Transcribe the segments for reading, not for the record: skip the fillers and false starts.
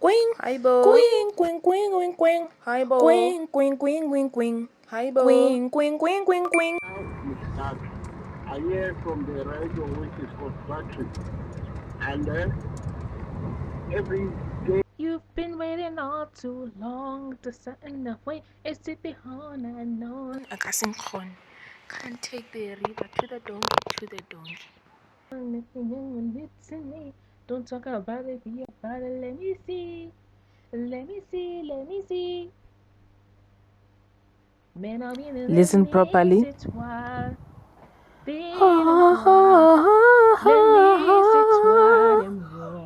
Queen. Hi, Bo. Queen, queen, queen, queen, queen. Hi, Bo. Queen, queen, queen, queen, queen. Hi, Bo. Queen, queen, queen, queen, queen. Now you start. I hear from the radio which is called Patrick. And every day. You've been waiting all too long to set enough way. Is it behind and on? Akasinkgon. Can't take the river to the donkey, to the donkey. Listen me. Don't talk about it, be about it. Let me see. Let me see. Let me see. Man, I mean, Listen properly. It's wild. Been a while. Let me sit wild and raw.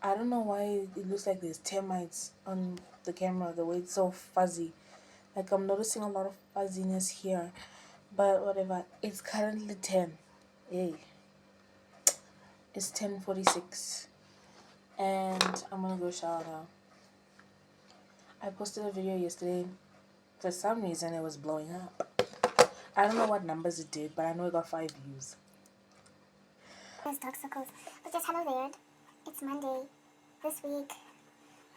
I don't know why it looks like there's termites on the camera, the way it's so fuzzy. Like, I'm noticing a lot of fuzziness here. But whatever. It's currently 10. Yay. It's 10:46. And I'm gonna go shower now. I posted a video yesterday. For some reason, it was blowing up. I don't know what numbers it did, but I know it got 5 views. There's dark circles. But just hello there. It's Monday. This week,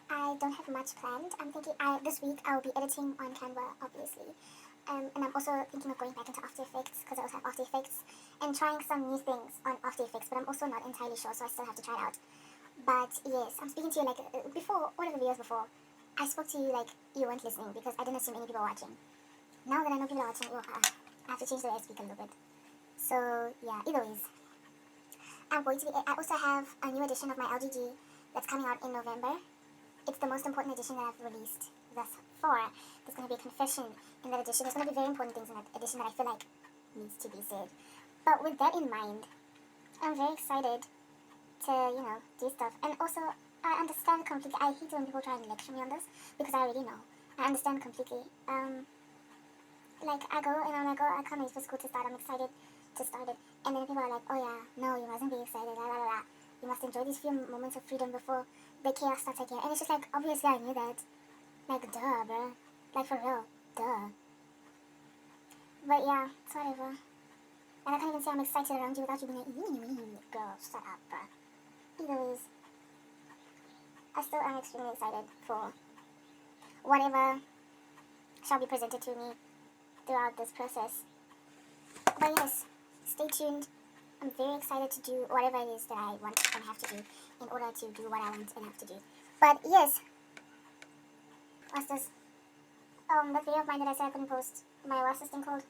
I don't have much planned. I'm thinking this week I'll be editing on Canva, obviously. And I'm also thinking of going back into After Effects because I also have After Effects and trying some new things on After Effects, but I'm also not entirely sure, so I still have to try it out. But yes, I'm speaking to you like before, one of the videos before, I spoke to you like you weren't listening because I didn't assume any people were watching. Now that I know people are watching, I have to change the way I speak a little bit. So yeah, either ways. I also have a new edition of my LGG that's coming out in November. It's the most important edition that I've released thus far. There's going to be a confession in that edition. There's going to be very important things in that edition that I feel like needs to be said. But with that in mind, I'm very excited to, do stuff. And also, I understand completely. I hate when people try and lecture me on this because I already know. I understand completely. Like, I go and I'm like, oh, I can't wait for school to start. I'm excited to start it. And then people are like, oh yeah, no, you mustn't be excited, la la la. You must enjoy these few moments of freedom before the chaos starts again. And it's just like, obviously I knew that. Like, duh, bro. Like, for real. Duh. But yeah, it's whatever. And I can't even say I'm excited around you without you being like, girl, shut up, bro. Either ways, I still am extremely excited for whatever shall be presented to me throughout this process. But yes, stay tuned. I'm very excited to do whatever it is that I want and have to do in order to do what I want and have to do. But yes, what's this? That video of mine that I said I couldn't post, what's this thing called?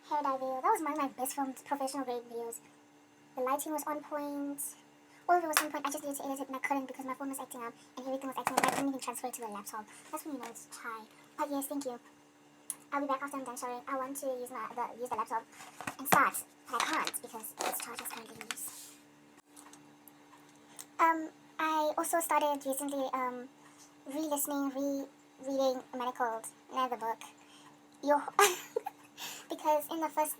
Hair dye video. That was one of my best filmed professional grade videos. The lighting was on point. All of it was on point. I just needed to edit it and I couldn't because my phone was acting up and everything was acting up. I couldn't even transfer it to the laptop. That's when you know it's shy. But yes, thank you. I'll be back after I'm done showering. I want to use the laptop and start, but I can't because its charge is currently in use. I also started recently re-listening, reading Manacled, the book. Because in my first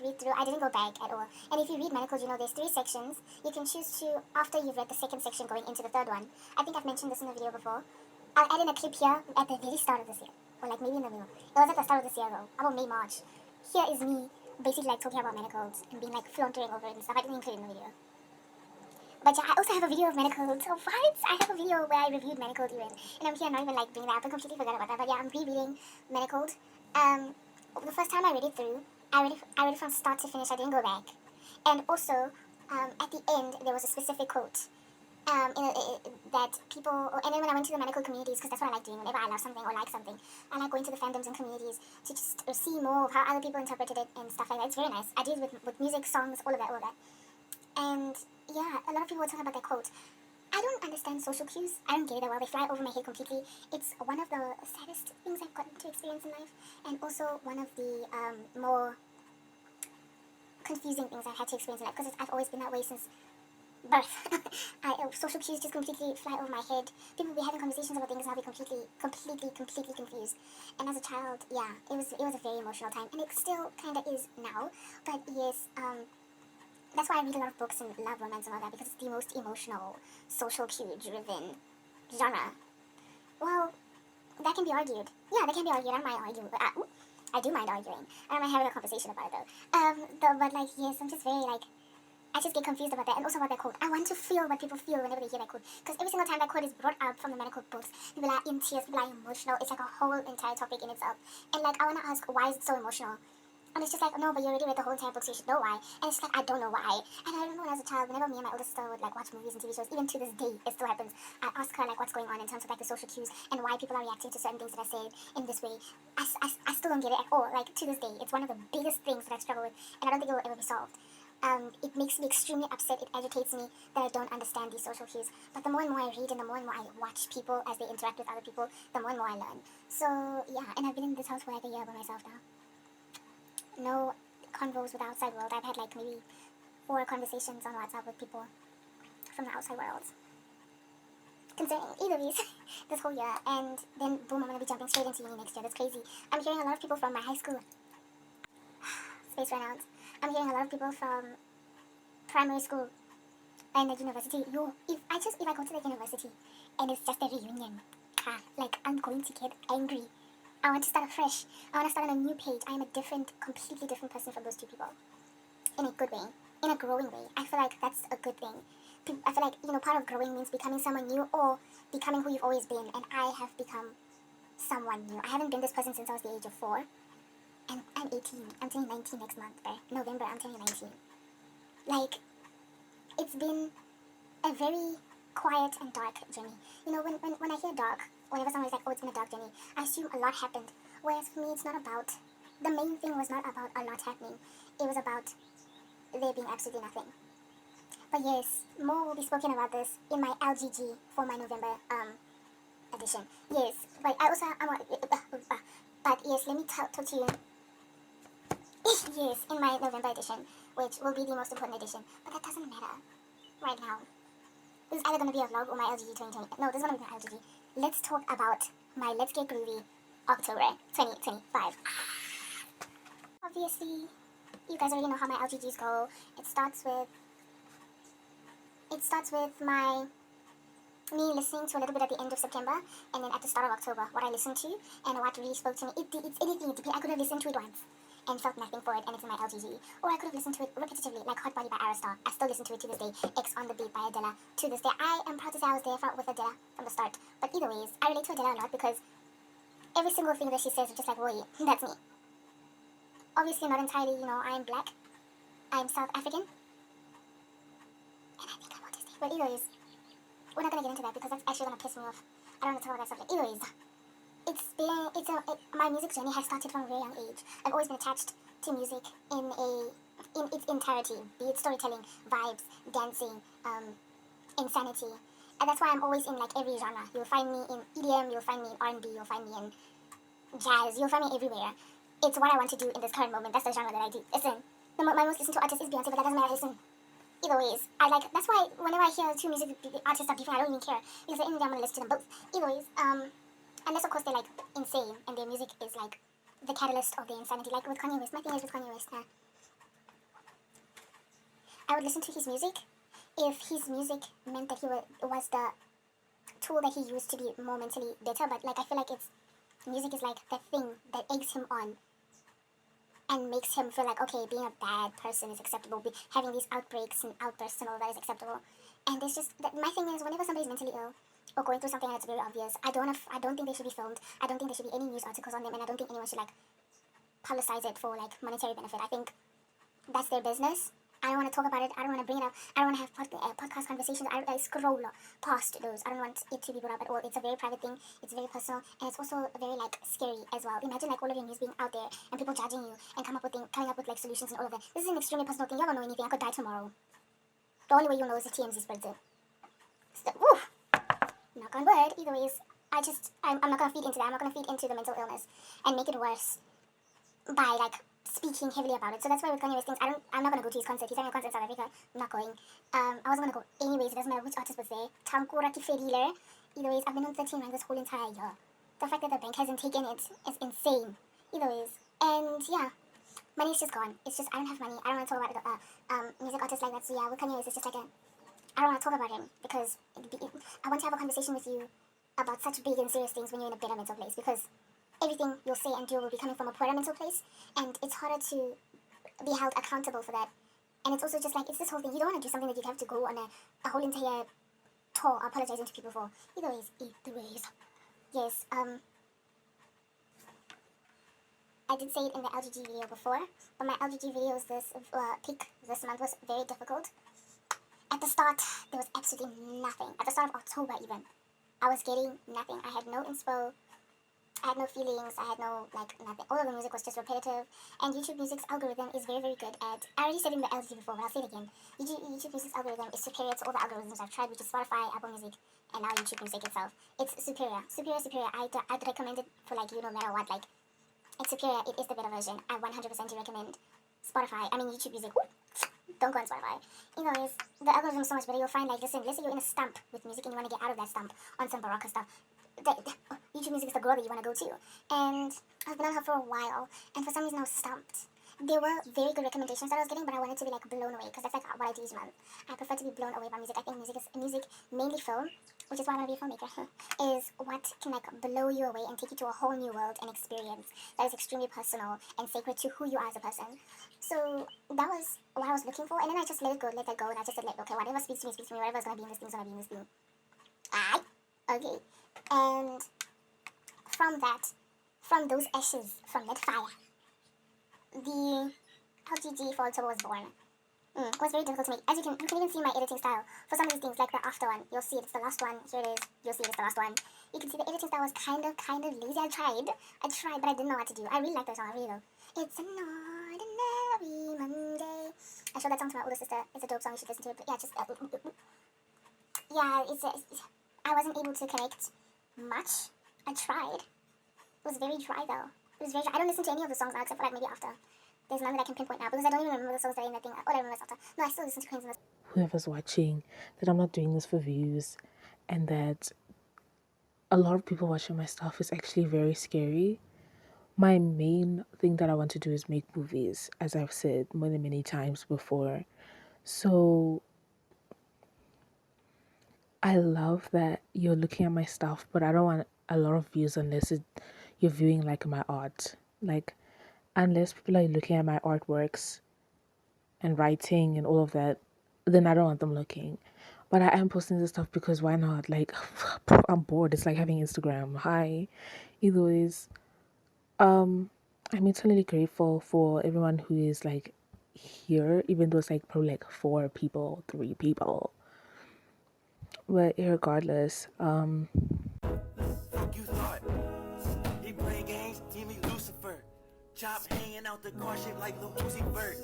read through, I didn't go back at all. And if you read Manacled, you know there's 3 sections. You can choose to, after you've read the second section, going into the third one. I think I've mentioned this in the video before. I'll add in a clip here at the very start of this year. Or like maybe in the middle. It was at the start of this year though. About May, March. Here is me basically like talking about Manacled and being like flauntering over it and stuff. I didn't include it in the video. But yeah, I also have a video of Manacled. So what? I have a video where I reviewed Manacled even. And I'm here not even like bringing that up. I completely forgot about that. But yeah, I'm rereading Manacled. The first time I read it through, I read it from start to finish. I didn't go back. And also, at the end, there was a specific quote. That people, and then when I went to the Manacled communities, because that's what I like doing whenever I love something or like something, I like going to the fandoms and communities to just see more of how other people interpreted it and stuff like that. It's very nice. I do it with music, songs, all of that. And yeah, a lot of people were talking about that quote. I don't understand social cues. I don't get it that well. They fly over my head completely. It's one of the saddest things I've gotten to experience in life, and also one of the more confusing things I've had to experience in life, because I've always been that way since birth. Social cues just completely fly over my head. People will be having conversations about things and I'll be completely confused. And as a child, yeah, it was a very emotional time, and it still kind of is now. But yes, that's why I read a lot of books and love romance and all that, because it's the most emotional, social cue-driven genre. Well, that can be argued. Yeah, that can be argued. I might argue. I do mind arguing. I don't mind having a conversation about it but like, yes, I'm just very like, I just get confused about that, and also about that quote. I want to feel what people feel whenever they hear that quote, because every single time that quote is brought up from the medical books, people are in tears, people are emotional. It's like a whole entire topic in itself. And like, I want to ask, why is it so emotional? And it's just like, no, but you already read the whole entire book, so you should know why. And it's like, I don't know why. And I remember when I was a child, whenever me and my older sister would like watch movies and TV shows, even to this day, it still happens. I ask her like what's going on in terms of like the social cues and why people are reacting to certain things that I said in this way. I still don't get it at all. Like, to this day, it's one of the biggest things that I struggle with, and I don't think it will ever be solved. It makes me extremely upset. It agitates me that I don't understand these social cues. But the more and more I read and the more and more I watch people as they interact with other people, the more and more I learn. So yeah, and I've been in this house for like a year by myself now. No convos with the outside world. I've had like maybe 4 conversations on WhatsApp with people from the outside world concerning either of these this whole year. And then boom, I'm gonna be jumping straight into uni next year. That's crazy. I'm hearing a lot of people from my high school. Space ran out. I'm hearing a lot of people from primary school and the university. If I go to the university and it's just a reunion, like, I'm going to get angry. I want to start afresh. I want to start on a new page. I am a completely different person from those 2 people. In a good way. In a growing way. I feel like that's a good thing. I feel like, part of growing means becoming someone new or becoming who you've always been. And I have become someone new. I haven't been this person since I was the age of 4. And I'm 18. I'm turning 19 next month. November, I'm turning 19. Like, it's been a very quiet and dark journey. When I hear dark, whenever someone is like, oh, it's been a dark journey, I assume a lot happened. Whereas for me, it's not about, the main thing was not about a lot happening. It was about there being absolutely nothing. But yes, more will be spoken about this in my LGG for my November edition. Yes, but I also, but yes, let me talk to you. Yes, in my November edition, which will be the most important edition. But that doesn't matter right now. This is either going to be a vlog or my LGG 2020. No, this is going to be my LGG. Let's talk about my Let's Get Groovy October 2025. Obviously, you guys already know how my LGGs go. It starts with me listening to a little bit at the end of September, and then at the start of October, what I listened to and what really spoke to me. It's anything. I could have listened to it once and felt nothing for it, and it's in my LGG. Or I could have listened to it repetitively, like Hot Body by Aerostar. I still listen to it to this day. X on the Beat by Adela. To this day, I am proud to say I was there with Adela from the start. But either ways, I relate to Adela a lot because every single thing that she says is just like, wait, that's me. Obviously not entirely, I'm black. I'm South African. And I think I'm autistic. But either ways, we're not going to get into that because that's actually going to piss me off. I don't want to talk about that subject. Either ways, my music journey has started from a very young age. I've always been attached to music in its entirety, be it storytelling, vibes, dancing, insanity. And that's why I'm always in like every genre. You'll find me in EDM, you'll find me in R&B, you'll find me in jazz, you'll find me everywhere. It's what I want to do in this current moment. That's the genre that I do. Listen, my most listened to artist is Beyonce, but that doesn't matter. Listen, either ways, that's why whenever I hear 2 music artists are different, I don't even care, because at the end of the day, I'm going to listen to them both. Either ways, unless of course they're like insane and their music is like the catalyst of their insanity, like with Kanye West. My thing is with Kanye West, I would listen to his music if his music meant that he was the tool that he used to be more mentally better. But like, I feel like music is like the thing that eggs him on and makes him feel like, okay, being a bad person is acceptable, having these outbreaks and outbursts and all that is acceptable. And it's just that my thing is, whenever somebody's mentally ill or going through something that's very obvious, I don't think they should be filmed. I don't think there should be any news articles on them, and I don't think anyone should like publicize it for like monetary benefit. I think that's their business. I don't want to talk about it. I don't want to bring it up. I don't want to have podcast conversations. I scroll past those. I don't want it to be brought up at all. It's a very private thing. It's very personal, and it's also very like scary as well. Imagine like all of your news being out there and people judging you and coming up with like solutions and all of that. This is an extremely personal thing. Y'all don't know anything. I could die tomorrow. The only way you'll know is if TMZ spreads it. So, woo! Knock on wood. Either ways, I'm not gonna feed into that. I'm not gonna feed into the mental illness and make it worse by like speaking heavily about it. So that's why with Kanye West things, I'm not gonna go to his concert. He's having a concert in South Africa. I'm not going. I wasn't gonna go anyways. It doesn't matter which artist was there. Tankura Kiferile. Either ways, I've been on 13 rank this whole entire year. The fact that the bank hasn't taken it is insane. Either ways, and yeah, money's just gone. It's just I don't have money. I don't want to talk about music artists like that. So yeah, with Kanye West, it's just like I don't want to talk about him because I want to have a conversation with you about such big and serious things when you're in a better mental place, because everything you'll say and do will be coming from a poorer mental place, and it's harder to be held accountable for that. And it's also just like, it's this whole thing, you don't want to do something that you'd have to go on a whole entire tour apologizing to people for. Either ways. Yes, I did say it in the LGG video before, but my LGG videos this peak this month was very difficult. At the start, there was absolutely nothing. At the start of October even, I was getting nothing. I had no inspo, I had no feelings, I had no, nothing. All of the music was just repetitive, and YouTube Music's algorithm is very, very good at, I already said it in the LG before, but I'll say it again. YouTube Music's algorithm is superior to all the algorithms I've tried, which is Spotify, Apple Music, and now YouTube Music itself. It's superior. Superior. I'd recommend it for, no matter what, it's superior. It is the better version. I 100% do recommend YouTube Music. Don't go on Spotify. The algorithm is so much better. You'll find, let's say you're in a stump with music and you want to get out of that stump on some Barocca stuff. YouTube Music is the girl that you want to go to. And I've been on her for a while, and for some reason I was stumped. There were very good recommendations that I was getting, but I wanted to be blown away, because that's what I do each month. I prefer to be blown away by music. I think music, mainly film, which is why I want to be a filmmaker, is what can blow you away and take you to a whole new world and experience that is extremely personal and sacred to who you are as a person. So that was what I was looking for, and then I just let it go, and I just said, okay, whatever speaks to me, whatever's gonna be in this thing is gonna be in this thing. Aye, okay. And from those ashes, from that fire, the LGG for October was born. It was very difficult to make. As you can even see my editing style. For some of these things, like the after one, you'll see it's the last one. Here it is. You'll see it's the last one. You can see the editing style was kind of lazy. I tried, but I didn't know what to do. I really like that song. I really do. It's an ordinary Monday. I showed that song to my older sister. It's a dope song. You should listen to it. But I wasn't able to connect much. I tried. It was very dry though. It was very dry. I don't listen to any of the songs now except for maybe after. There's none that I can pinpoint now because I don't even remember the songs that are in that thing. All I remember is after. No, I still listen to Queens in the... Whoever's watching, that I'm not doing this for views, and that a lot of people watching my stuff is actually very scary. My main thing that I want to do is make movies, as I've said many times before. So I love that you're looking at my stuff, but I don't want a lot of views unless you're viewing my art. Unless people are looking at my artworks and writing and all of that, then I don't want them looking. But I am posting this stuff because why not? I'm bored. It's like having Instagram. Hi. Either ways, I'm eternally grateful for everyone who is here, even though it's probably 4 people, 3 people. But regardless, Fuck you thought. He playing games, give me Lucifer. Chop hanging out the car shaped like Lil Uzi Vert.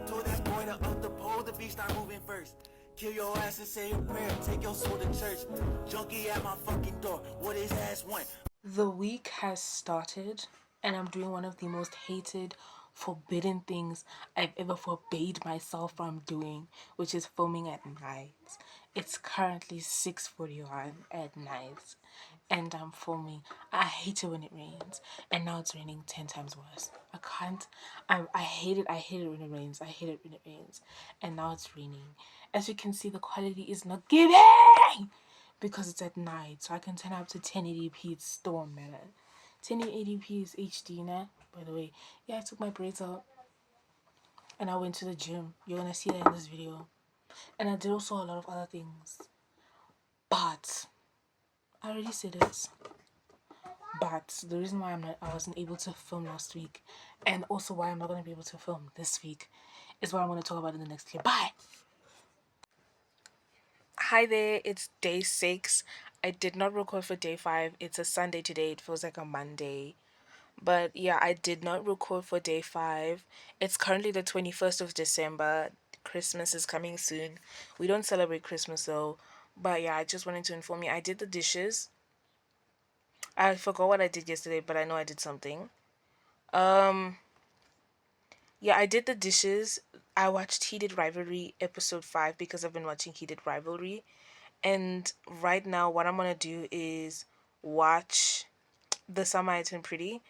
Told that boy to up the pole, the beat start moving first. Kill your ass and say a prayer, take your soul to church. Junkie at my fucking door, what his ass want? the week has started, and I'm doing one of the most hated, forbidden things I've ever forbade myself from doing, which is filming at night. It's currently 6:41 at night, and I'm filming. I hate it when it rains, and now it's raining 10 times worse. I can't. I hate it. I hate it when it rains. I hate it when it rains, and now it's raining. As you can see, the quality is not giving because it's at night, so I can turn up to 1080p. It's still better. 1080p is HD now, by the way. Yeah, I took my braids out and I went to the gym. You're gonna see that in this video. And I did also a lot of other things. But I already said this. But the reason why I wasn't able to film last week, and also why I'm not gonna be able to film this week, is what I'm gonna talk about in the next clip. Bye. Hi there, it's day 6. I did not record for day 5. It's a Sunday today. It feels like a Monday. But yeah, I did not record for day 5. It's currently the 21st of December. Christmas is coming soon. We don't celebrate Christmas though. But yeah, I just wanted to inform you. I did the dishes. I forgot what I did yesterday, but I know I did something. Yeah, I did the dishes. I watched Heated Rivalry episode 5 because I've been watching Heated Rivalry. And right now, what I'm gonna do is watch The Summer I Turned Pretty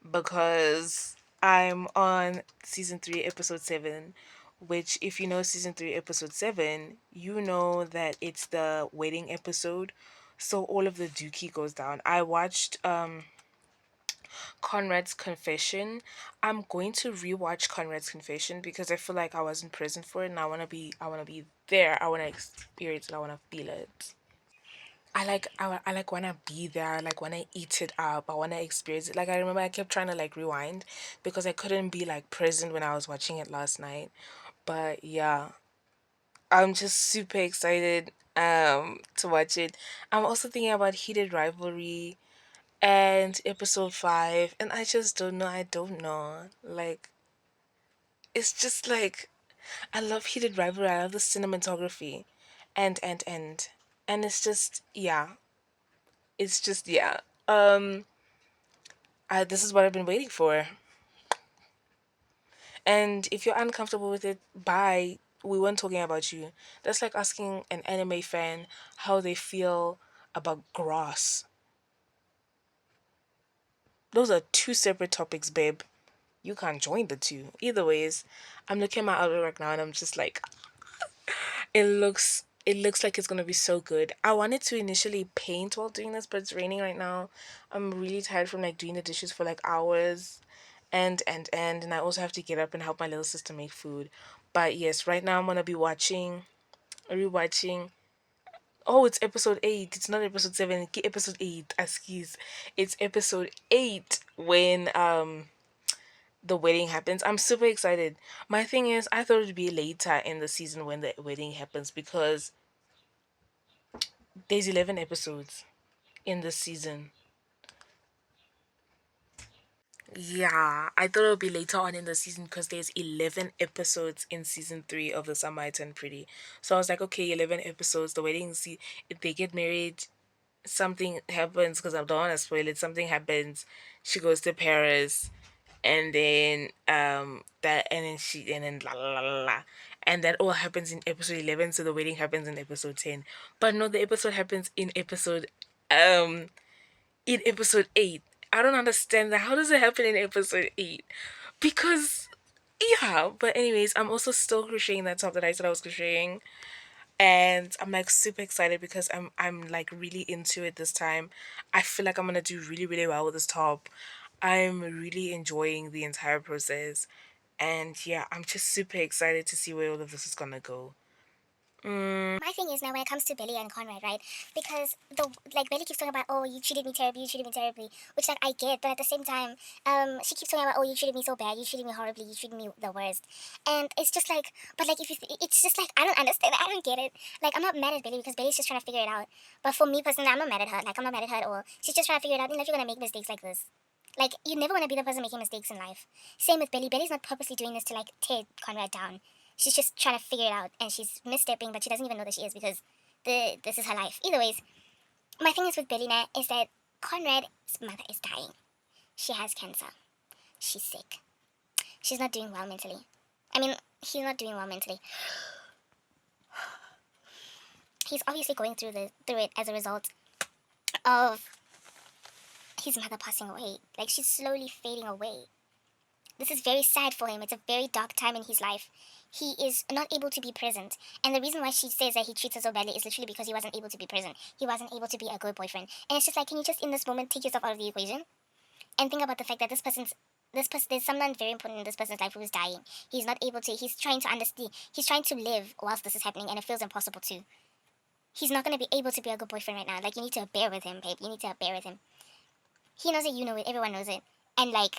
because I'm on season 3, episode 7. Which, if you know season 3, episode 7, you know that it's the wedding episode. So all of the dookie goes down. I watched Conrad's Confession. I'm going to rewatch Conrad's Confession because I feel like I was in prison for it and I wanna be there. I wanna experience it, I wanna feel it. I like wanna be there. I like wanna eat it up. I wanna experience it. Like I remember I kept trying to like rewind because I couldn't be like present when I was watching it last night. But yeah, I'm just super excited to watch it. I'm also thinking about Heated Rivalry and episode 5, and I just don't know. I don't know. Like it's just like I love Heated Rivalry. I love the cinematography, and it's just yeah. It's just yeah. Um this is what I've been waiting for. And if you're uncomfortable with it, bye. We weren't talking about you. That's like asking an anime fan how they feel about grass. Those are two separate topics, babe. You can't join the two. Either ways, I'm looking at my outlook right now and I'm just like, it looks like it's gonna be so good. I wanted to initially paint while doing this, but it's raining right now. I'm really tired from like doing the dishes for like hours, and I also have to get up and help my little sister make food. But yes, right now I'm gonna be rewatching. Oh, it's episode 8. It's not episode 7. Episode 8. Excuse. It's episode 8 when the wedding happens. I'm super excited. My thing is, I thought it'd be later in the season when the wedding happens because there's 11 episodes in this season. Yeah, I thought it would be later on in the season because there's 11 episodes in season 3 of The Summer I Turned Pretty. So I was like, okay, 11 episodes, the wedding, see, if they get married, something happens because I don't want to spoil it. Something happens. She goes to Paris, and then la la la la la, and that all happens in episode 11. So the wedding happens in episode 10. But no, the episode happens um in episode 8. I don't understand that. How does it happen in episode 8? Because yeah, but anyways, I'm also still crocheting that top that I said I was crocheting, and I'm like super excited because I'm like really into it this time. I feel like I'm gonna do really really well with this top. I'm really enjoying the entire process, and yeah, I'm just super excited to see where all of this is gonna go. My thing is now when it comes to Billy and Conrad, right? Because the like Billy keeps talking about, oh, you treated me terribly, you treated me terribly, which like I get, but at the same time, she keeps talking about, oh, you treated me so bad, you treated me horribly, you treated me the worst, and it's just like, but like if you, it's just like I don't understand, I don't get it. Like I'm not mad at Billy because Billy's just trying to figure it out, but for me personally, I'm not mad at her. Like I'm not mad at her at all. She's just trying to figure it out. In life, you're gonna make mistakes like this. Like you never want to be the person making mistakes in life. Same with Billy. Billy's not purposely doing this to like tear Conrad down. She's just trying to figure it out, and she's misstepping, but she doesn't even know that she is because this is her life. Either ways, my thing is with Billy now is that Conrad's mother is dying. She has cancer. She's sick. She's not doing well mentally. I mean, he's not doing well mentally. He's obviously going through it as a result of his mother passing away. Like she's slowly fading away. This is very sad for him. It's a very dark time in his life. He is not able to be present. And the reason why she says that he treats her so badly is literally because he wasn't able to be present. He wasn't able to be a good boyfriend. And it's just like, can you just in this moment take yourself out of the equation? And think about the fact that there's someone very important in this person's life who is dying. He's not able to, he's trying to understand, he's trying to live whilst this is happening, and it feels impossible to. He's not going to be able to be a good boyfriend right now. Like, you need to bear with him, babe. You need to bear with him. He knows it, you know it, everyone knows it. And like,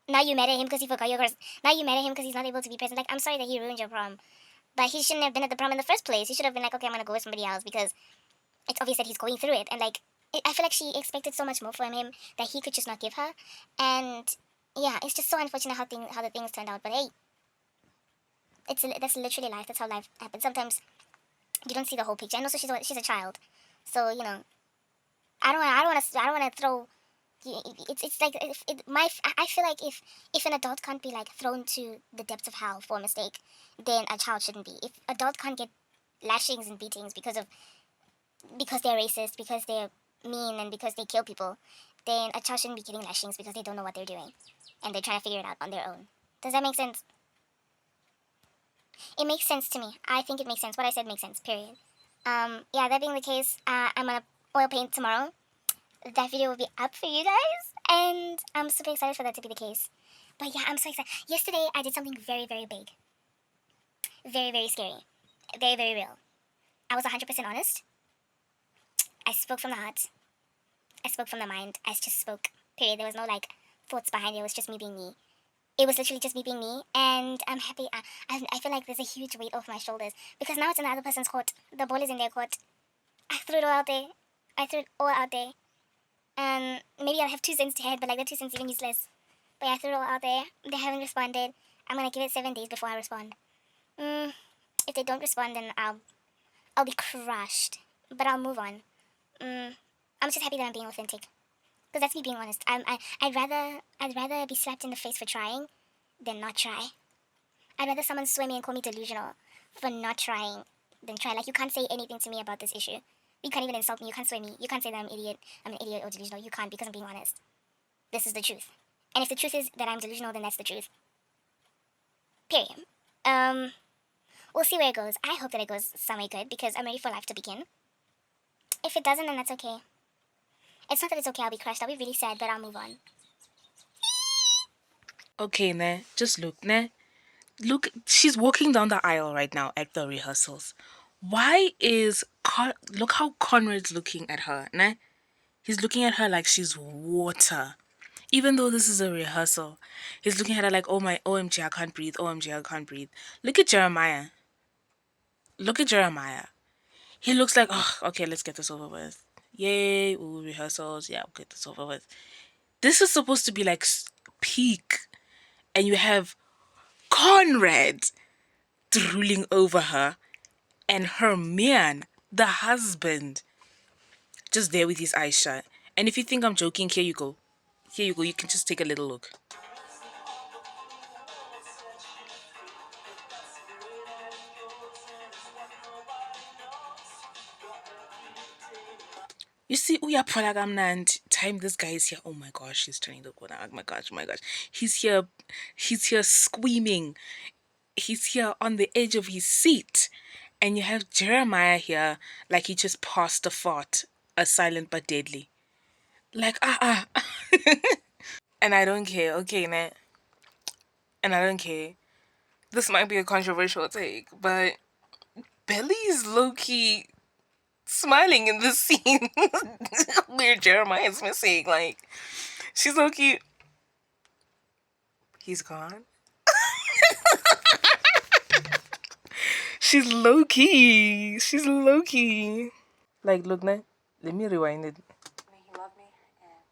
now you mad at him because he forgot your girls. Now you mad at him because he's not able to be present. Like, I'm sorry that he ruined your prom. But he shouldn't have been at the prom in the first place. He should have been like, okay, I'm going to go with somebody else because it's obvious that he's going through it. And like, I feel like she expected so much more from him that he could just not give her. And yeah, it's just so unfortunate how the things turned out. But hey, that's literally life. That's how life happens. Sometimes you don't see the whole picture. And also she's a child. So, you know, I don't want to throw. It's like I feel like if an adult can't be like thrown to the depths of hell for a mistake, then a child shouldn't be. If adults can't get lashings and beatings because they're racist, because they're mean, and because they kill people, then a child shouldn't be getting lashings because they don't know what they're doing and they're trying to figure it out on their own. Does that make sense? It makes sense to me. I think it makes sense. What I said makes sense. Period. Yeah. That being the case, I'm gonna oil paint tomorrow. That video will be up for you guys. And I'm super excited for that to be the case. But yeah, I'm so excited. Yesterday, I did something very, very big. Very, very scary. Very, very real. I was 100% honest. I spoke from the heart. I spoke from the mind. I just spoke. Period. There was no like thoughts behind it. It was just me being me. It was literally just me being me, and I'm happy. I feel like there's a huge weight off my shoulders because now it's in the other person's court. The ball is in their court. I threw it all out there. I threw it all out there. And maybe I'll have 2 cents to head, but like the 2 cents even useless. But yeah, I threw it all out there. They haven't responded. I'm gonna give it 7 days before I respond. If they don't respond, then I'll be crushed. But I'll move on. I'm just happy that I'm being authentic. Because that's me being honest. I'd rather be slapped in the face for trying than not try. I'd rather someone swear me and call me delusional for not trying than try. Like, you can't say anything to me about this issue. You can't even insult me. You can't swear me. You can't say that I'm an idiot or delusional. You can't, because I'm being honest. This is the truth. And if the truth is that I'm delusional, then that's the truth. Period. We'll see where it goes. I hope that it goes somewhere good because I'm ready for life to begin. If it doesn't, then that's okay. It's not that it's okay, I'll be crushed. I'll be really sad, but I'll move on. Okay, ne? Just look, ne? Look, she's walking down the aisle right now at the rehearsals. Why is look how Conrad's looking at her, ne? He's looking at her like she's water. Even though this is a rehearsal, he's looking at her like, oh my, OMG, I can't breathe. OMG, I can't breathe. Look at Jeremiah. Look at Jeremiah. He looks like, oh, okay, let's get this over with. Yay, ooh, rehearsals. Yeah, we'll get this over with. This is supposed to be like peak. And you have Conrad drooling over her. And her man, the husband, just there with his eyes shut. And if you think I'm joking, here you go. Here you go. You can just take a little look. You see, Uyaphola kamnandi. Time this guy is here. Oh my gosh, he's turning the corner. Oh my gosh, oh my gosh. He's here screaming. He's here on the edge of his seat. And you have Jeremiah here like he just passed a fart. A silent but deadly. Like, And I don't care, okay, ne? And I don't care. This might be a controversial take, but Belly is low-key smiling in this scene where Jeremiah is missing. Like, she's low-key. He's gone. She's low-key. She's low-key. Like, look, ne? Let me rewind it. He loved me, and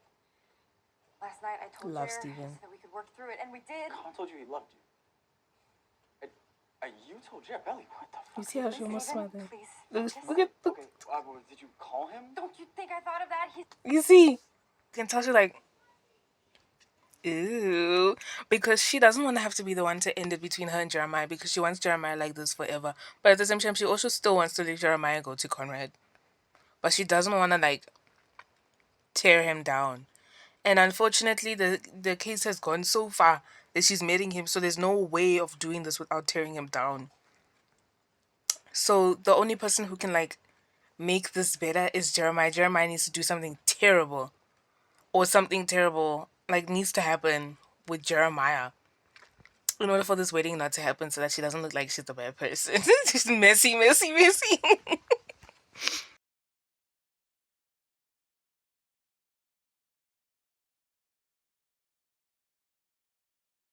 last night I told Love Jer Steven. that we could work through it, and we did. Colin told you he loved you. You told Jer Belly. What the fuck? You see how she almost smiled there? Please, Look, focus. look at, look. Okay, did you call him? Don't you think I thought of that? He's You see? You can tell she's like, ew. Because she doesn't want to have to be the one to end it between her and Jeremiah because she wants Jeremiah like this forever. But at the same time, she also still wants to let Jeremiah go to Conrad. But she doesn't want to, like, tear him down. And unfortunately, the case has gone so far that she's marrying him, so there's no way of doing this without tearing him down. So the only person who can, like, make this better is Jeremiah. Jeremiah needs to do something terrible. Or something terrible, like, needs to happen with Jeremiah in order for this wedding not to happen so that she doesn't look like she's a bad person. She's messy.